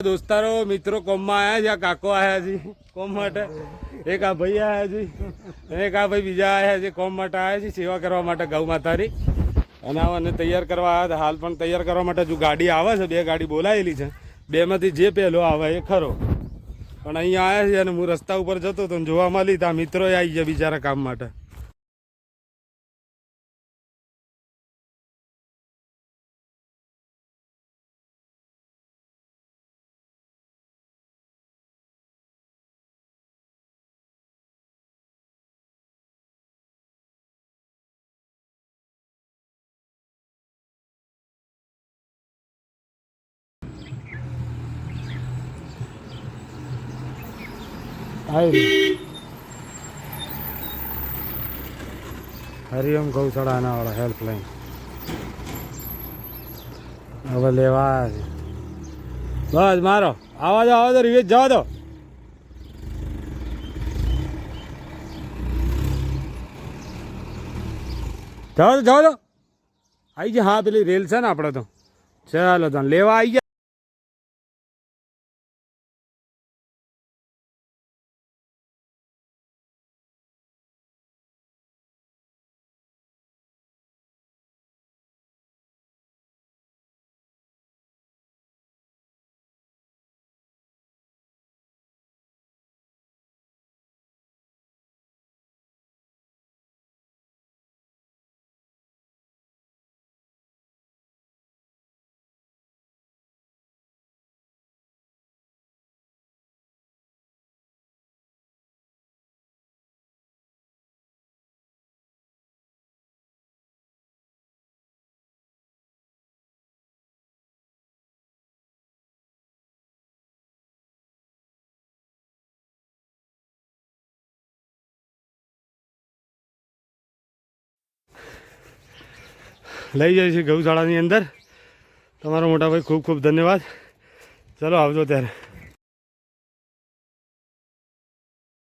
દોસ્તારો મિત્રો કોમમાં આવ્યા છે. આ કાકો આવ્યા છે કોમ માટે, એક આ ભાઈ આવ્યા છે, એક આ ભાઈ બીજા આવ્યા છે કોમ માટે આવ્યા છે, સેવા કરવા માટે ગૌ માતાની. અને આને તૈયાર કરવા આવ્યા હતા. હાલ પણ તૈયાર કરવા માટે જો ગાડી આવે છે, 2 ગાડી બોલાયેલી છે. 2માંથી જે પહેલો આવે એ ખરો. પણ અહીંયા આવ્યા છે અને હું રસ્તા ઉપર જતો હતો જોવા મળી તો આ મિત્રો આવી ગયા બિચારા કામ માટે. હરિઓમ ગૌશાળાના વાળા હેલ્પલાઇન હવે લેવા આવ્યા છે. બસ મારો આવા દો રિવેજ જવા દો. જવા દો આવી ગયા. હા પેલી રેલ છે ને આપણે તો ચાલો તને લેવા આવી ગયા. લઈ જાય છે ગૌશાળાની અંદર. તમારો મોટા ભાઈ ખૂબ ખૂબ ધન્યવાદ. ચલો આવજો ત્યારે.